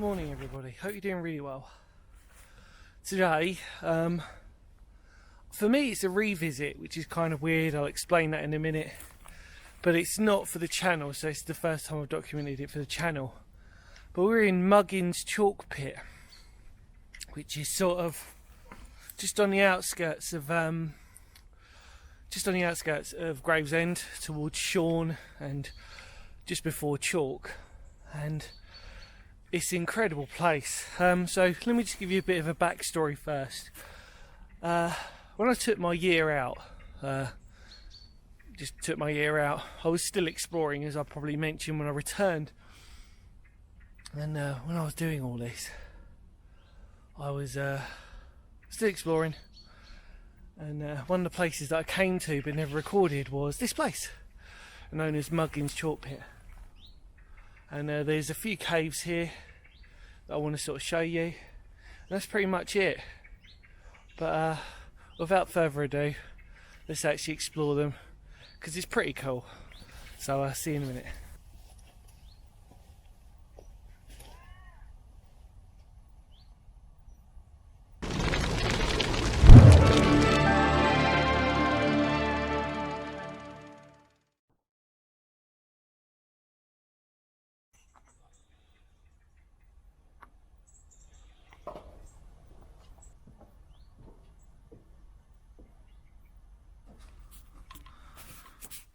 Morning everybody, hope you're doing really well. Today, for me it's a revisit, which is kind of weird. I'll explain that in a minute, but it's not for the channel, so it's the first time I've documented it for the channel. But we're in Muggins Chalk Pit, which is sort of just on the outskirts of Gravesend, towards Shorn and just before Chalk, and it's an incredible place. So let me just give you a bit of a backstory first. When I took my year out, I was still exploring, as I probably mentioned when I returned. And when I was doing all this, I was still exploring. And one of the places that I came to but never recorded was this place, known as Muggins Chalk Pit. And there's a few caves here that I want to sort of show you, and that's pretty much it. But without further ado, let's actually explore them, because it's pretty cool. So see you in a minute.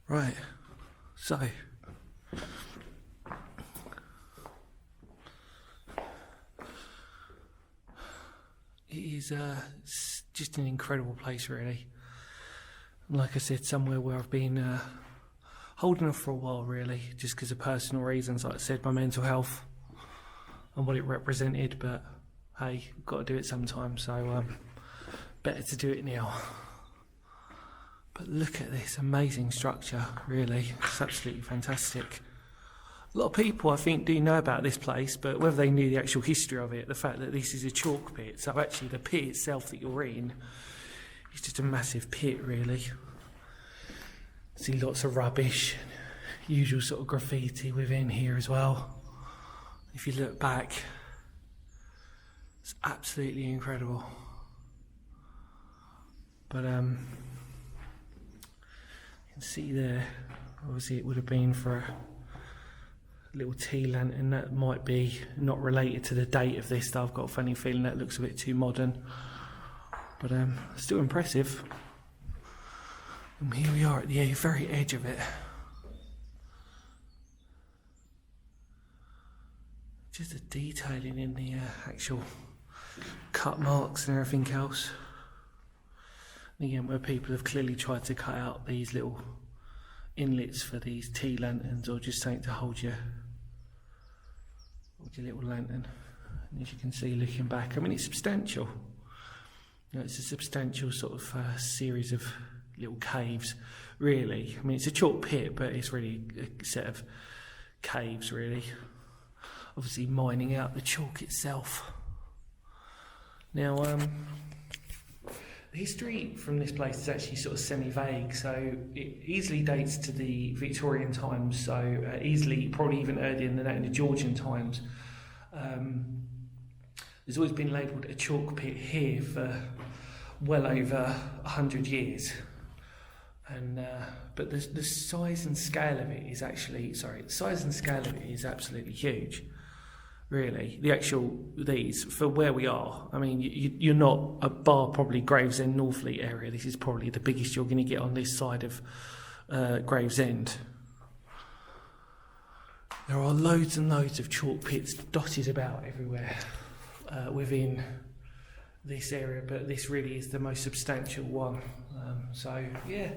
Right, so it is just an incredible place, really. Like I said, somewhere where I've been holding off for a while, really, just because of personal reasons. Like I said, my mental health and what it represented, but hey, got to do it sometime, so better to do it now. But look at this amazing structure, really. It's absolutely fantastic. A lot of people, I think, do know about this place, but whether they knew the actual history of it, the fact that this is a chalk pit, so actually the pit itself that you're in is just a massive pit, really. See lots of rubbish, usual sort of graffiti within here as well. If you look back, it's absolutely incredible. But you can see there, obviously it would have been for a little tea lantern. That might be not related to the date of this, though. I've got a funny feeling that looks a bit too modern, but still impressive. And here we are at the very edge of it. Just the detailing in the actual cut marks and everything else. Again, where people have clearly tried to cut out these little inlets for these tea lanterns, or just something to hold your little lantern. And as you can see, looking back, I mean, it's substantial. You know, it's a substantial sort of series of little caves, really. I mean, it's a chalk pit, but it's really a set of caves, really. Obviously, mining out the chalk itself. Now, the history from this place is actually sort of semi-vague, so it easily dates to the Victorian times, so easily, probably even earlier than that, in the Georgian times. There's always been labelled a chalk pit here for well over 100 years. And but the size and scale of it is actually, absolutely huge. Really, the actual these, for where we are, I mean, you're not a bar probably Gravesend Northfleet area. This is probably the biggest you're going to get on this side of Gravesend. There are loads and loads of chalk pits dotted about everywhere within this area, but this really is the most substantial one. So yeah,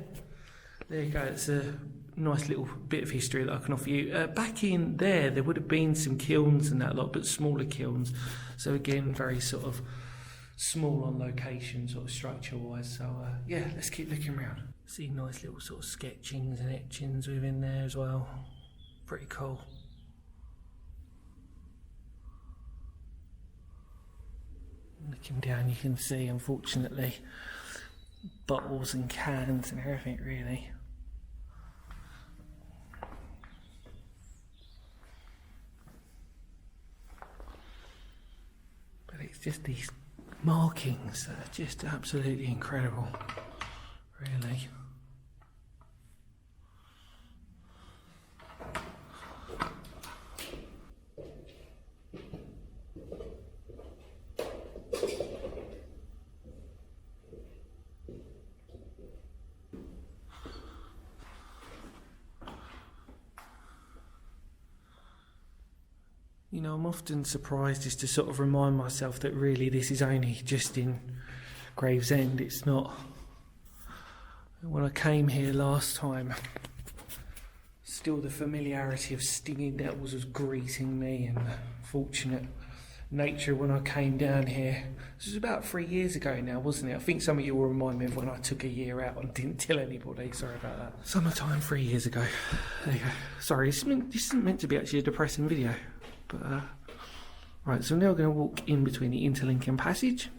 there you go. It's a nice little bit of history that I can offer you. Back in there would have been some kilns and that lot, but smaller kilns. So again, very sort of small on location, sort of structure-wise. So yeah, let's keep looking around. See nice little sort of sketchings and etchings within there as well. Pretty cool. Looking down, you can see, unfortunately, bottles and cans and everything, really. just these markings that are just absolutely incredible, really. You know, I'm often surprised just to sort of remind myself that really this is only just in Gravesend. It's not. When I came here last time, still the familiarity of stinging nettles was greeting me, and the fortunate nature when I came down here. This was about 3 years ago now, wasn't it? I think some of you will remind me of when I took a year out and didn't tell anybody. Sorry about that. Summertime 3 years ago. There you go. Sorry, this isn't meant to be actually a depressing video. But, right, so now we're going to walk in between the interlinking passage.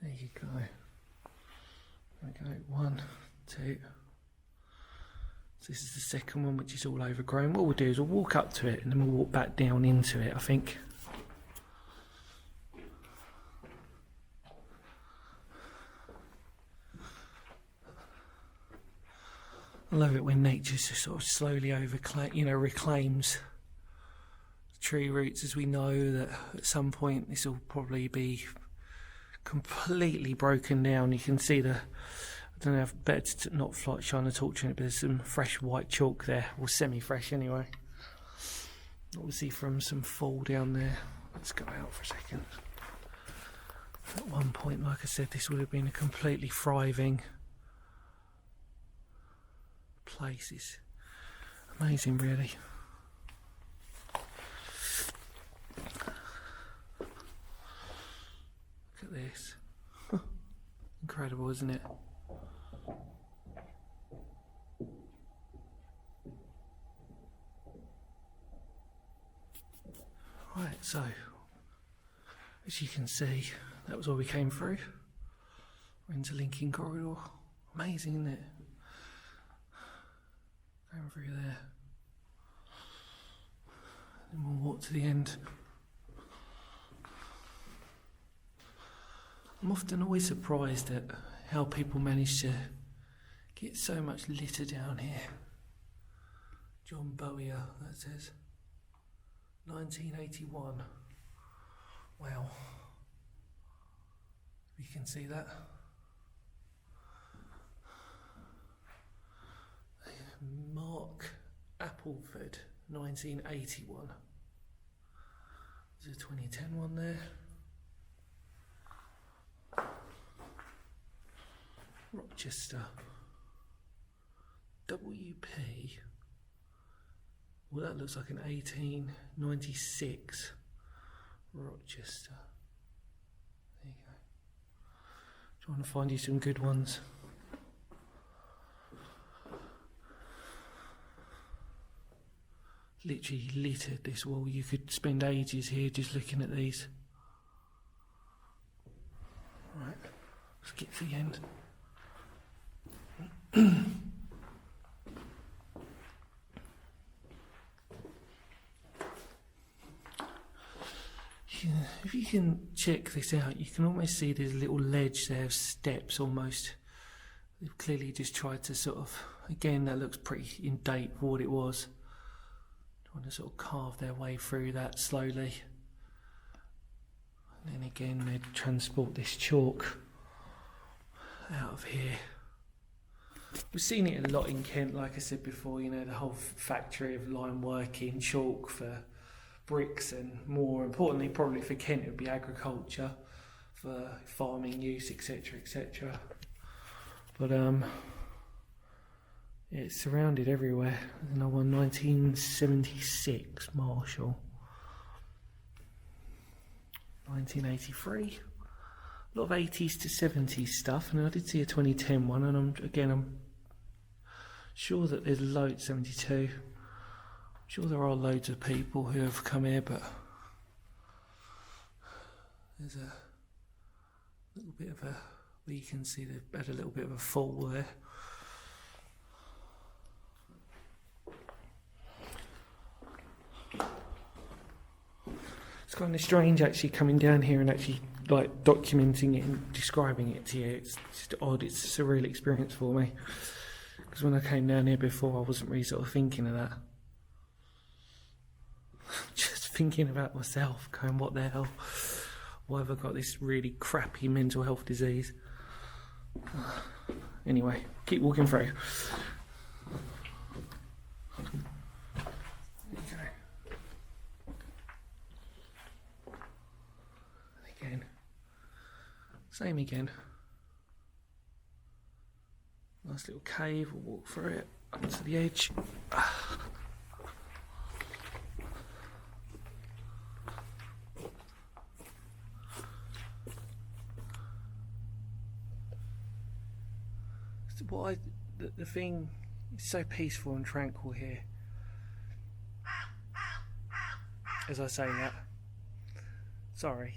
There you go. Okay, 1, 2. So this is the second one, which is all overgrown. What we'll do is we'll walk up to it and then we'll walk back down into it, I think. I love it when nature just sort of slowly reclaims tree roots, as we know that at some point this will probably be completely broken down. You can see I don't know if better to not shine a torch on it, but there's some fresh white chalk there, or semi-fresh anyway. Obviously from some fall down there. Let's go out for a second. At one point, like I said, this would have been a completely thriving place. Is amazing, really. Look at this. Incredible, isn't it? Right, so as you can see, that was where we came through. We're into linking corridor. Amazing, isn't it? Going through there. Then we'll walk to the end. I'm often always surprised at how people manage to get so much litter down here. John Bowyer, that says. 1981. Wow. You can see that. Mark Appleford, 1981. There's a 2010 one there. Rochester. WP. Well, that looks like an 1896 Rochester. There you go. Trying to find you some good ones. Literally littered this wall. You could spend ages here just looking at these. Right, let's get to the end. If you can check this out, you can almost see there's a little ledge there of steps almost. They've clearly just tried to sort of, again, that looks pretty in date for what it was. Trying to sort of carve their way through that slowly. And then again, they'd transport this chalk out of here. We've seen it a lot in Kent, like I said before, you know, the whole factory of lime working, chalk for bricks, and more importantly, probably for Kent, it would be agriculture, for farming use, etc., etc. But it's surrounded everywhere. There's another one, 1976, Marshall. 1983. A lot of 80s to 70s stuff, and I did see a 2010 one, and I'm sure that there's loads, 72. I'm sure there are loads of people who have come here, but there's a little bit of a, where you can see they've had a little bit of a fall there. It's kind of strange actually coming down here and actually like documenting it and describing it to you. It's just odd. It's a surreal experience for me. Because when I came down here before, I wasn't really sort of thinking of that. Just thinking about myself, going, what the hell? Why have I got this really crappy mental health disease? Anyway, keep walking through. Okay. Again. Same again. Nice little cave, we'll walk through it, up to the edge. The thing is so peaceful and tranquil here. As I say that, sorry,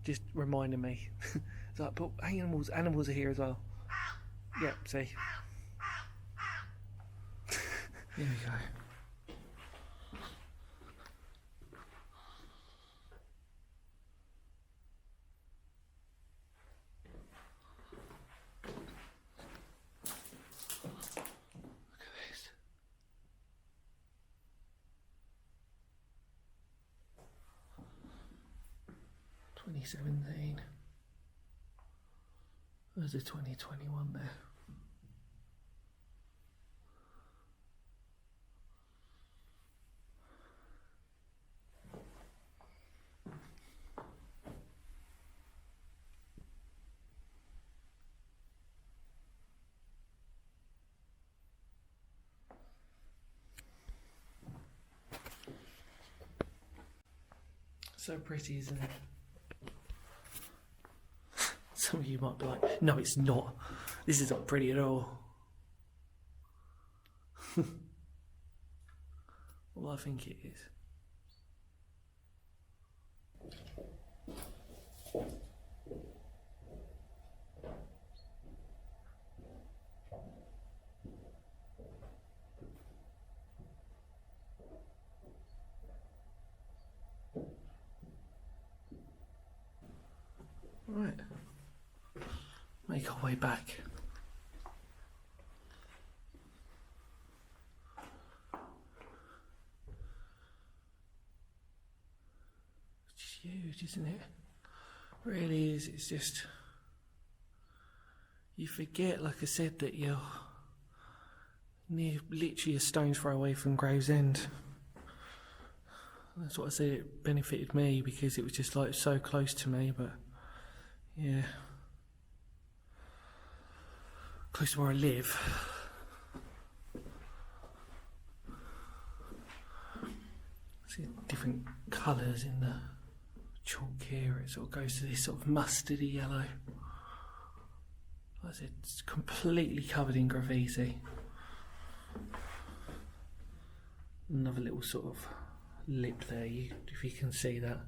just reminding me. It's like, but animals are here as well. Yep, see. Here we go. Look at this. 2017. There's a 2021 there. So pretty, isn't it? Some of you might be like, no, it's not. This is not pretty at all. Well, I think it is. Right. Make our way back. It's huge, isn't it? Really is. It's just, you forget, like I said, that you're near, literally a stone's throw away from Gravesend. That's what I said, it benefited me because it was just like so close to me, but yeah. Close to where I live. See different colours in the chalk here. It sort of goes to this sort of mustardy yellow. Like I said, it's completely covered in graffiti. Another little sort of lip there, if you can see that.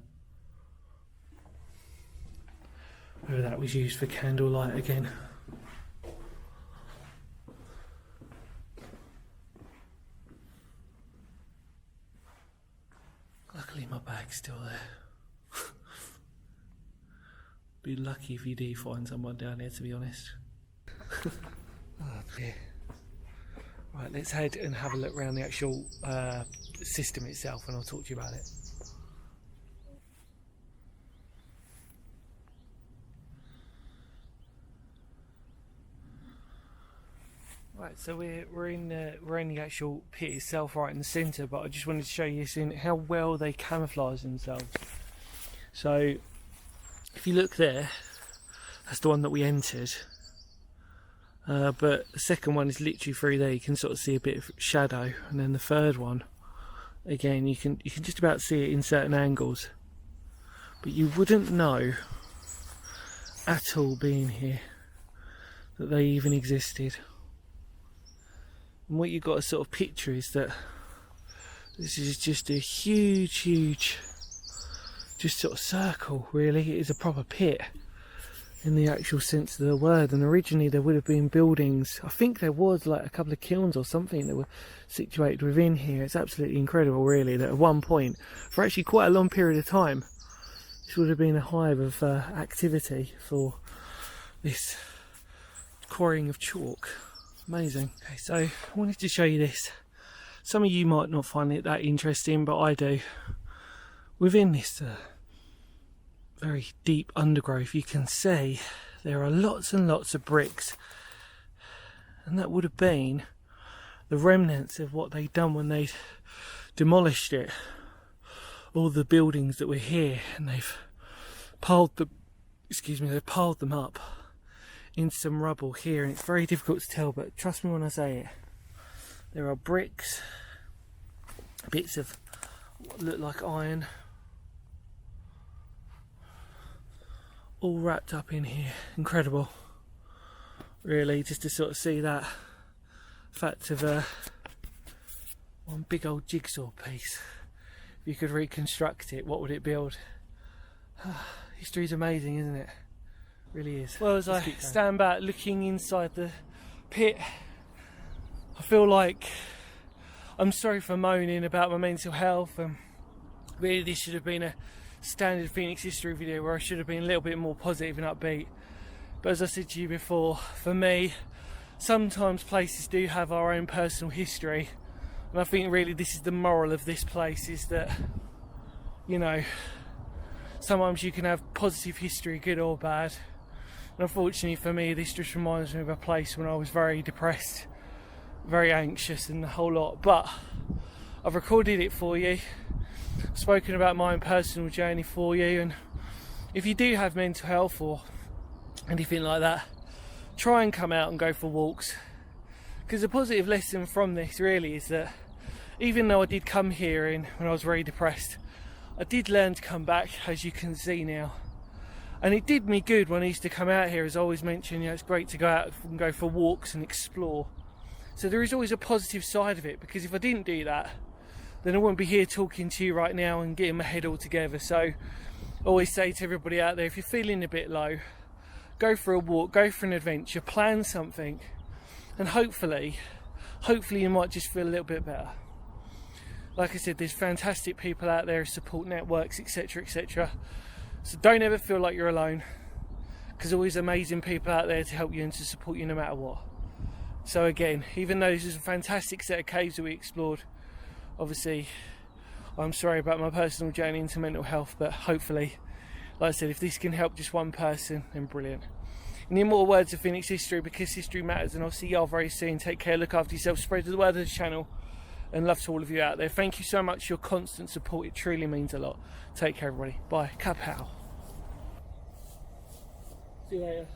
Whether that was used for candlelight again. Luckily my bag's still there. Be lucky if you do find someone down here, to be honest. Oh dear. Right, let's head and have a look around the actual system itself and I'll talk to you about it. Right, so we're in the actual pit itself, right in the centre. But I just wanted to show you how well they camouflage themselves. So, if you look there, that's the one that we entered. But the second one is literally through there. You can sort of see a bit of shadow, and then the third one, again, you can just about see it in certain angles. But you wouldn't know at all being here that they even existed. And what you've got to sort of picture is that this is just a huge, just sort of circle, really. It is a proper pit. in the actual sense of the word. And originally there would have been buildings, I think there was like a couple of kilns or something that were situated within here. It's absolutely incredible really that at one point, for actually quite a long period of time, this would have been a hive of activity for this quarrying of chalk. Amazing. Okay, so I wanted to show you this. Some of you might not find it that interesting, but I do. Within this very deep undergrowth, you can see there are lots and lots of bricks, and that would have been the remnants of what they'd done when they demolished it. All the buildings that were here, and they've piled them up into some rubble here, and it's very difficult to tell, but trust me when I say it, there are bricks, bits of what look like iron, all wrapped up in here. Incredible really, just to sort of see that fact of one big old jigsaw piece. If you could reconstruct it, what would it build? History's amazing, isn't it? Really is. Well, as I stand back looking inside the pit, I feel like I'm sorry for moaning about my mental health, and really this should have been a standard Phoenix history video where I should have been a little bit more positive and upbeat. But as I said to you before, for me, sometimes places do have our own personal history, and I think really this is the moral of this place, is that, you know, sometimes you can have positive history, good or bad. And unfortunately for me, this just reminds me of a place when I was very depressed, very anxious and the whole lot. But I've recorded it for you, I've spoken about my own personal journey for you, and if you do have mental health or anything like that, try and come out and go for walks. Because the positive lesson from this really is that even though I did come here when I was very depressed, I did learn to come back, as you can see now. And it did me good when I used to come out here. As I always mention, you know, it's great to go out and go for walks and explore. So there is always a positive side of it, because if I didn't do that, then I wouldn't be here talking to you right now and getting my head all together. So I always say to everybody out there, if you're feeling a bit low, go for a walk, go for an adventure, plan something, and hopefully you might just feel a little bit better. Like I said, there's fantastic people out there, support networks, etc, etc. So don't ever feel like you're alone, because there's always amazing people out there to help you and to support you no matter what. So again, even though this is a fantastic set of caves that we explored, obviously I'm sorry about my personal journey into mental health, but hopefully, like I said, if this can help just one person, then brilliant. In the immortal words of Phoenix history, because history matters, and I'll see y'all very soon. Take care, look after yourself, spread the word of the channel, and love to all of you out there. Thank you so much for your constant support, it truly means a lot. Take care everybody, bye, kapow. See you later.